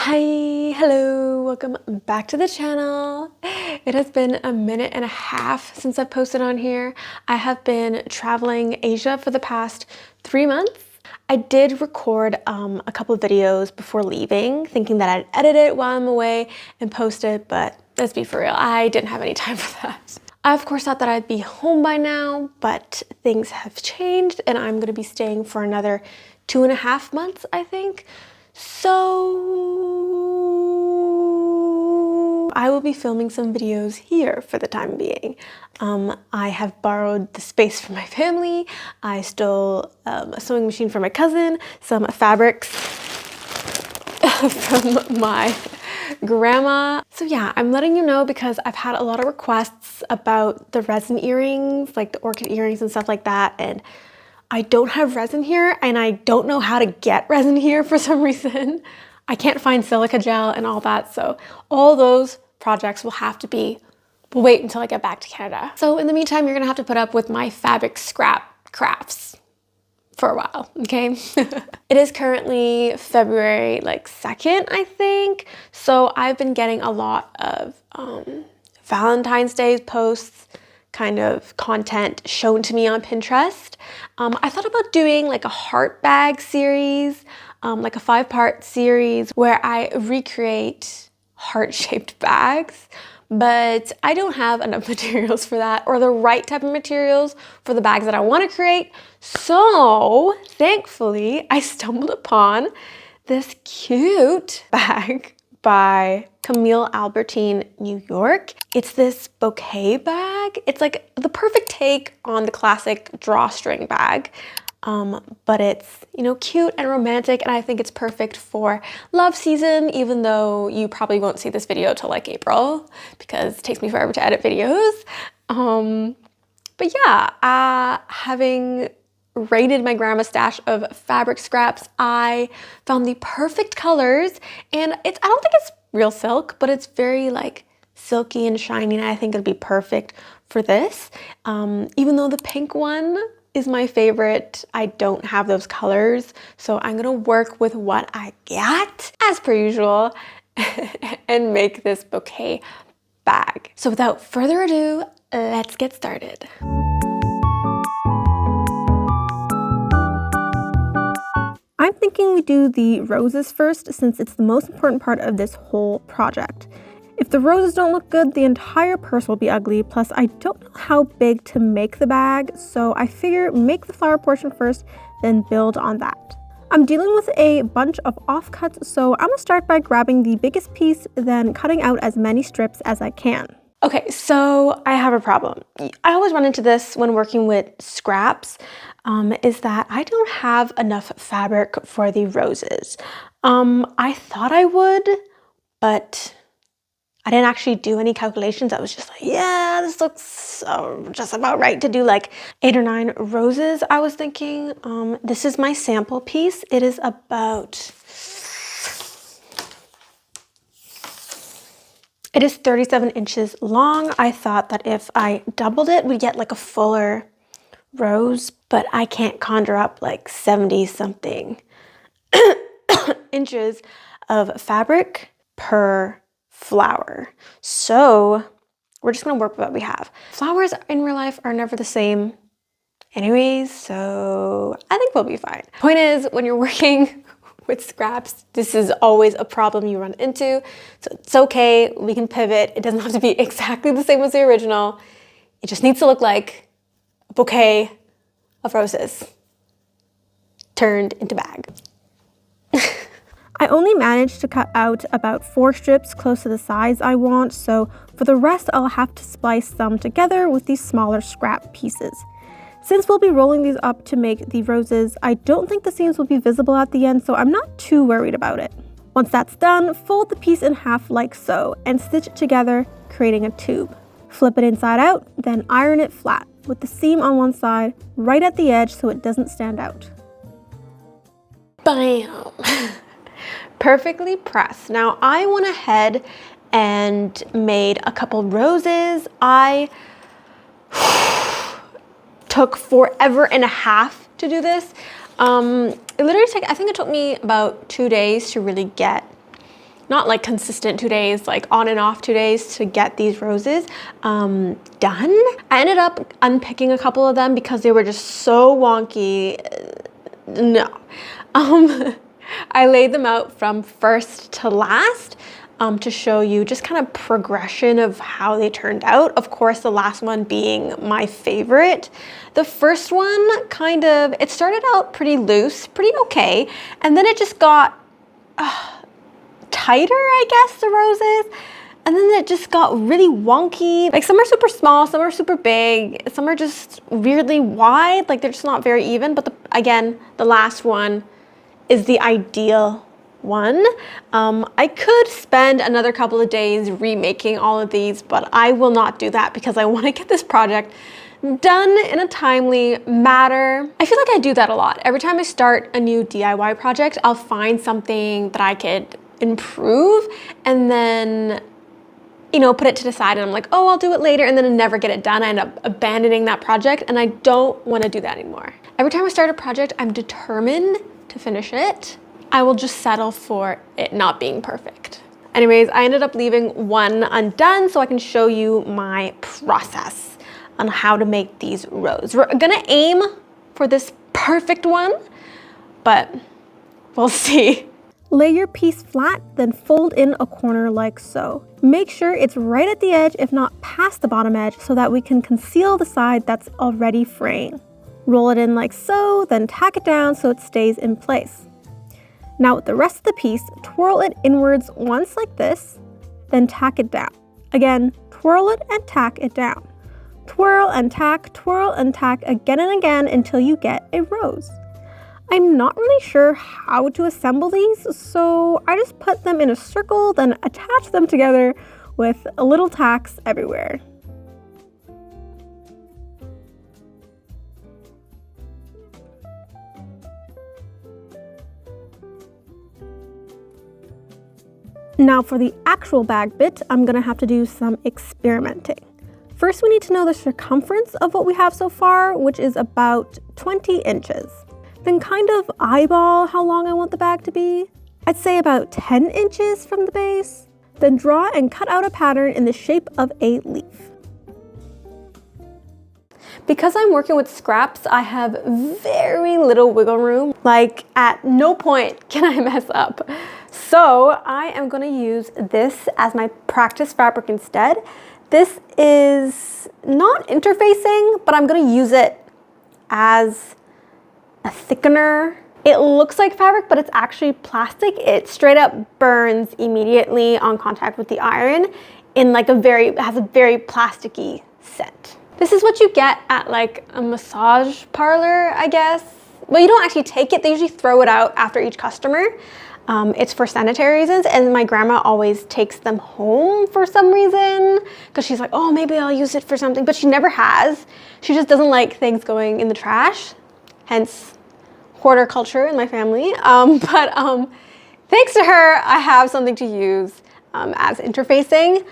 Hi, hello, welcome back to the channel. It has been a minute and a half since I've posted on here. I have been traveling Asia for the past 3 months. I did record a couple of videos before leaving, thinking that I'd edit it while I'm away and post it, but let's be for real, I didn't have any time for that. I of course thought that I'd be home by now, but things have changed and I'm gonna be staying for another 2.5 months, I think. So I will be filming some videos here for the time being. I have borrowed the space from my family. I stole a sewing machine from my cousin, some fabrics from my grandma. So yeah, I'm letting you know because I've had a lot of requests about the resin earrings, like the orchid earrings and stuff like that, and I don't have resin here and I don't know how to get resin here for some reason. I can't find silica gel and all that, so all those projects will have to be, we'll wait until I get back to Canada. So in the meantime, you're gonna have to put up with my fabric scrap crafts for a while, okay? It is currently February 2nd, I think. So I've been getting a lot of Valentine's Day posts, kind of content shown to me on Pinterest. I thought about doing like a heart bag series, like a 5-part series where I recreate heart-shaped bags, but I don't have enough materials for that or the right type of materials for the bags that I want to create. So thankfully, I stumbled upon this cute bag by CAMILLE ALBERTINE, New York. It's this bouquet bag. It's like the perfect take on the classic drawstring bag, but it's, you know, cute and romantic, and I think it's perfect for love season, even though you probably won't see this video till like April because it takes me forever to edit videos. But yeah, having raided my grandma's stash of fabric scraps, I found the perfect colors, and I don't think it's real silk, but it's very like silky and shiny, and I think it'd be perfect for this. Even though the pink one is my favorite, I don't have those colors, so I'm gonna work with what I got as per usual and make this bouquet bag. So without further ado, let's get started. I'm thinking we do the roses first since it's the most important part of this whole project. If the roses don't look good, the entire purse will be ugly, plus I don't know how big to make the bag, so I figure make the flower portion first, then build on that. I'm dealing with a bunch of offcuts, so I'm gonna start by grabbing the biggest piece, then cutting out as many strips as I can. Okay, so I have a problem. I always run into this when working with scraps, is that I don't have enough fabric for the roses. I thought I would, but I didn't actually do any calculations. I was just like, yeah, this looks just about right to do like 8 or 9 roses, I was thinking. This is my sample piece. It is about... It is 37 inches long. I thought that if I doubled it, we'd get like a fuller rose, but I can't conjure up like 70 something inches of fabric per flower. So we're just gonna work with what we have. Flowers in real life are never the same anyways, so I think we'll be fine. Point is, when you're working with scraps, this is always a problem you run into. So it's okay, we can pivot. It doesn't have to be exactly the same as the original. It just needs to look like a bouquet of roses turned into bag. I only managed to cut out about 4 strips close to the size I want, so for the rest I'll have to splice them together with these smaller scrap pieces. Since we'll be rolling these up to make the roses, I don't think the seams will be visible at the end, so I'm not too worried about it. Once that's done, fold the piece in half like so, and stitch it together, creating a tube. Flip it inside out, then iron it flat, with the seam on one side, right at the edge so it doesn't stand out. Bam! Perfectly pressed. Now I went ahead and made a couple roses. I took forever and a half to do this. It literally I think it took me about 2 days to really get not like consistent 2 days, like on and off 2 days to get these roses done. I ended up unpicking a couple of them because they were just so wonky. No. I laid them out from first to last to show you just kind of progression of how they turned out. Of course, the last one being my favorite. The first one it started out pretty loose, pretty okay, and then it just got tighter, I guess, the roses. And then it just got really wonky. Like some are super small, some are super big, some are just weirdly wide, like they're just not very even. But again, the last one is the ideal one. I could spend another couple of days remaking all of these, but I will not do that because I want to get this project done in a timely manner. I feel like I do that a lot. Every time I start a new DIY project, I'll find something that I could improve and then, you know, put it to the side, and I'm like, oh, I'll do it later, and then I never get it done. I end up abandoning that project, and I don't want to do that anymore. Every time I start a project, I'm determined to finish it. I will just settle for it not being perfect. Anyways, I ended up leaving one undone so I can show you my process on how to make these roses. We're gonna aim for this perfect one, but we'll see. Lay your piece flat, then fold in a corner like so. Make sure it's right at the edge, if not past the bottom edge, so that we can conceal the side that's already fraying. Roll it in like so, then tack it down so it stays in place. Now with the rest of the piece, twirl it inwards once like this, then tack it down. Again, twirl it and tack it down. Twirl and tack again and again until you get a rose. I'm not really sure how to assemble these, so I just put them in a circle, then attach them together with little tacks everywhere. Now for the actual bag bit, I'm gonna have to do some experimenting. First, we need to know the circumference of what we have so far, which is about 20 inches. Then kind of eyeball how long I want the bag to be. I'd say about 10 inches from the base. Then draw and cut out a pattern in the shape of a leaf. Because I'm working with scraps, I have very little wiggle room. Like at no point can I mess up. So I am gonna use this as my practice fabric instead. This is not interfacing, but I'm gonna use it as a thickener. It looks like fabric, but it's actually plastic. It straight up burns immediately on contact with the iron in like it has a very plasticky scent. This is what you get at like a massage parlor, I guess. Well, you don't actually take it. They usually throw it out after each customer. It's for sanitary reasons, and my grandma always takes them home for some reason because she's like, oh, maybe I'll use it for something, but she never has. She just doesn't like things going in the trash, hence hoarder culture in my family. Thanks to her, I have something to use as interfacing.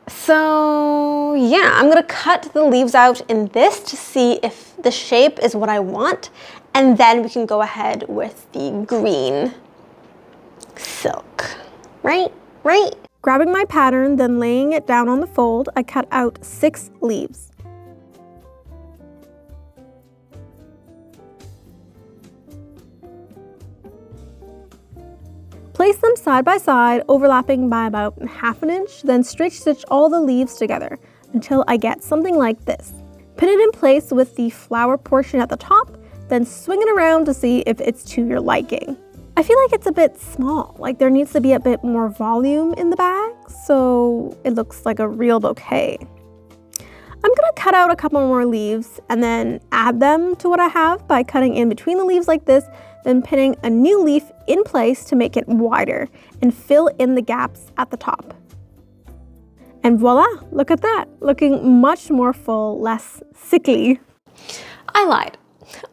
So yeah, I'm gonna cut the leaves out in this to see if the shape is what I want, and then we can go ahead with the green silk. Right? Grabbing my pattern, then laying it down on the fold, I cut out 6 leaves. Place them side by side, overlapping by about ½ inch, then straight stitch all the leaves together until I get something like this. Pin it in place with the flower portion at the top, then swing it around to see if it's to your liking. I feel like it's a bit small, like there needs to be a bit more volume in the bag, so it looks like a real bouquet. I'm gonna cut out a couple more leaves and then add them to what I have by cutting in between the leaves like this, then pinning a new leaf in place to make it wider and fill in the gaps at the top. And voila, look at that, looking much more full, less sickly. I lied.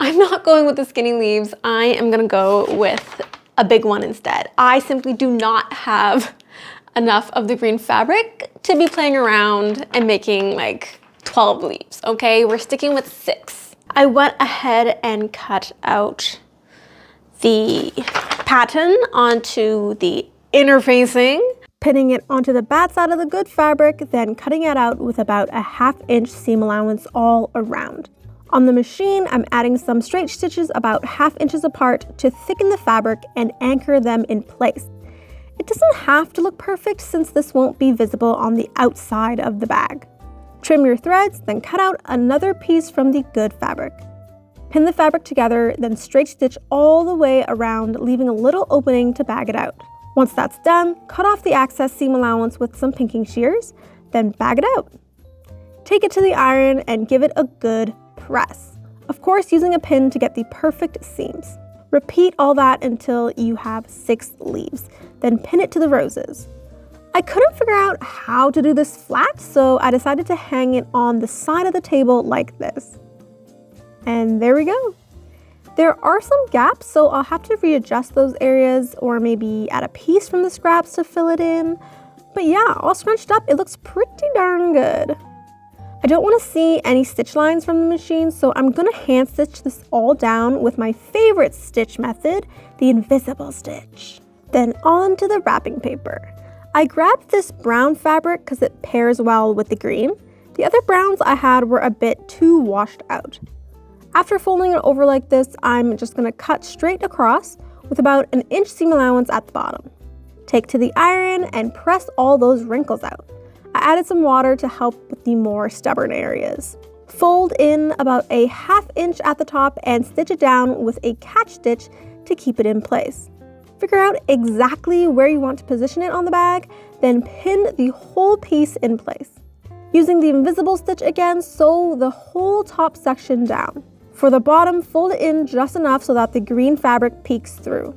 I'm not going with the skinny leaves. I am gonna go with a big one instead. I simply do not have enough of the green fabric to be playing around and making like 12 leaves, okay? We're sticking with 6. I went ahead and cut out the pattern onto the interfacing. Pinning it onto the bad side of the good fabric, then cutting it out with about a 1/2 inch seam allowance all around. On the machine, I'm adding some straight stitches about 1/2 inches apart to thicken the fabric and anchor them in place. It doesn't have to look perfect since this won't be visible on the outside of the bag. Trim your threads, then cut out another piece from the good fabric. Pin the fabric together, then straight stitch all the way around, leaving a little opening to bag it out. Once that's done, cut off the excess seam allowance with some pinking shears, then bag it out. Take it to the iron and give it a good press. Of course, using a pin to get the perfect seams. Repeat all that until you have 6 leaves, then pin it to the roses. I couldn't figure out how to do this flat, so I decided to hang it on the side of the table like this. And there we go. There are some gaps, so I'll have to readjust those areas or maybe add a piece from the scraps to fill it in. But yeah, all scrunched up, it looks pretty darn good. I don't want to see any stitch lines from the machine, so I'm going to hand stitch this all down with my favorite stitch method, the invisible stitch. Then on to the wrapping paper. I grabbed this brown fabric because it pairs well with the green. The other browns I had were a bit too washed out. After folding it over like this, I'm just going to cut straight across with about an inch seam allowance at the bottom. Take to the iron and press all those wrinkles out. I added some water to help with the more stubborn areas. Fold in about a 1/2 inch at the top and stitch it down with a catch stitch to keep it in place. Figure out exactly where you want to position it on the bag, then pin the whole piece in place. Using the invisible stitch again, sew the whole top section down. For the bottom, fold it in just enough so that the green fabric peeks through.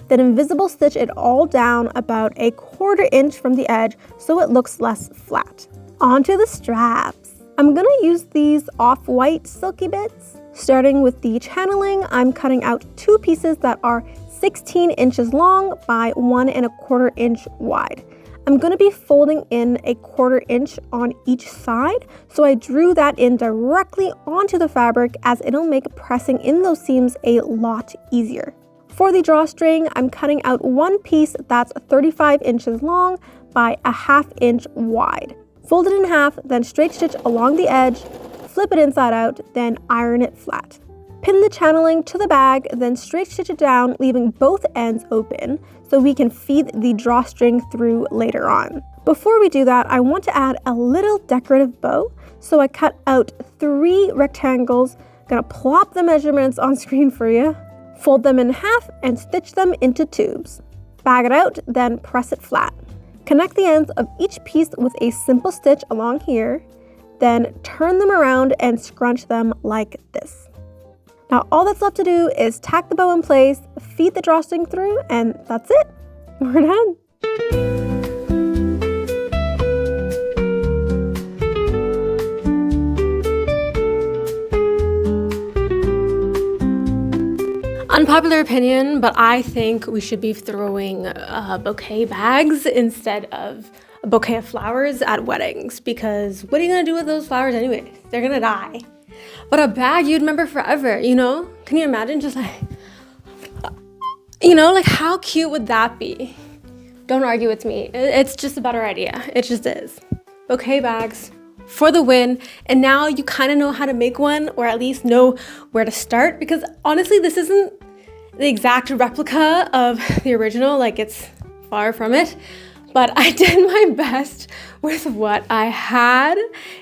Then invisible stitch it all down about a 1/4 inch from the edge so it looks less flat. Onto the straps. I'm gonna use these off-white silky bits. Starting with the channeling, I'm cutting out 2 pieces that are 16 inches long by 1 1/4 inch wide. I'm gonna be folding in a 1/4 inch on each side, so I drew that in directly onto the fabric as it'll make pressing in those seams a lot easier. For the drawstring, I'm cutting out 1 piece that's 35 inches long by a 1/2 inch wide. Fold it in half, then straight stitch along the edge, flip it inside out, then iron it flat. Pin the channeling to the bag, then straight stitch it down, leaving both ends open so we can feed the drawstring through later on. Before we do that, I want to add a little decorative bow, so I cut out 3 rectangles. Gonna plop the measurements on screen for you. Fold them in half and stitch them into tubes. Bag it out, then press it flat. Connect the ends of each piece with a simple stitch along here, then turn them around and scrunch them like this. Now all that's left to do is tack the bow in place, feed the drawstring through, and that's it. We're done. Unpopular opinion, but I think we should be throwing bouquet bags instead of a bouquet of flowers at weddings, because what are you gonna do with those flowers anyway? They're gonna die. But a bag you'd remember forever, you know? Can you imagine just like, like how cute would that be? Don't argue with me. It's just a better idea. It just is. Bouquet bags for the win. And now you kind of know how to make one, or at least know where to start, because honestly, this isn't the exact replica of the original, like it's far from it, but I did my best with what I had,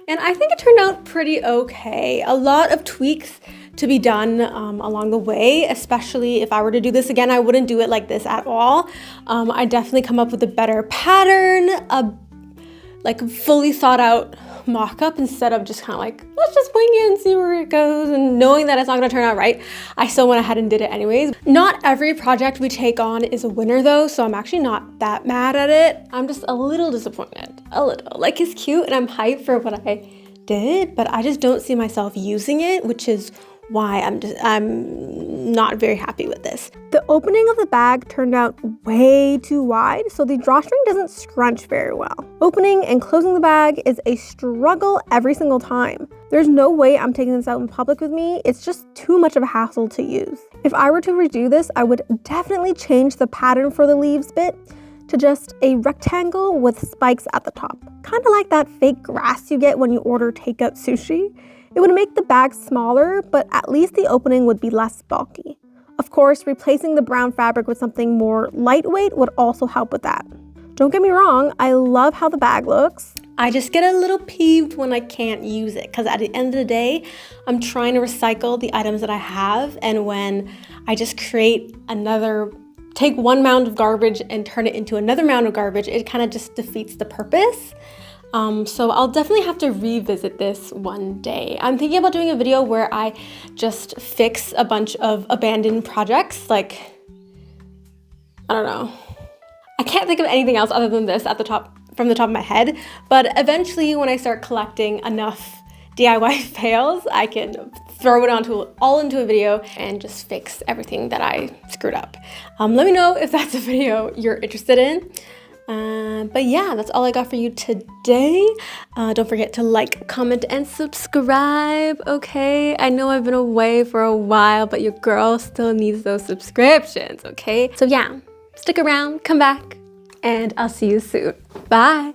and I think it turned out pretty okay. A lot of tweaks to be done along the way, especially if I were to do this again, I wouldn't do it like this at all. I definitely come up with a better pattern, like fully thought out mock-up instead of just kind of like, let's just wing it and see where it goes, and knowing that it's not going to turn out right, I still went ahead and did it anyways. Not every project we take on is a winner though, so I'm actually not that mad at it. I'm just a little disappointed, a little. Like, it's cute and I'm hyped for what I did, but I just don't see myself using it, which is why I'm not very happy with this. The opening of the bag turned out way too wide, so the drawstring doesn't scrunch very well. Opening and closing the bag is a struggle every single time. There's no way I'm taking this out in public with me. It's just too much of a hassle to use. If I were to redo this, I would definitely change the pattern for the leaves bit to just a rectangle with spikes at the top. Kind of like that fake grass you get when you order takeout sushi. It would make the bag smaller, but at least the opening would be less bulky. Of course, replacing the brown fabric with something more lightweight would also help with that. Don't get me wrong, I love how the bag looks. I just get a little peeved when I can't use it because at the end of the day, I'm trying to recycle the items that I have, and when I just take one mound of garbage and turn it into another mound of garbage, it kind of just defeats the purpose. So I'll definitely have to revisit this one day. I'm thinking about doing a video where I just fix a bunch of abandoned projects, like, I don't know. I can't think of anything else other than this from the top of my head, but eventually when I start collecting enough DIY fails, I can throw it all into a video and just fix everything that I screwed up. Let me know if that's a video you're interested in. But yeah, that's all I got for you today. Don't forget to like, comment, and subscribe, okay? I know I've been away for a while, but your girl still needs those subscriptions, okay? So yeah, stick around, come back, and I'll see you soon. Bye!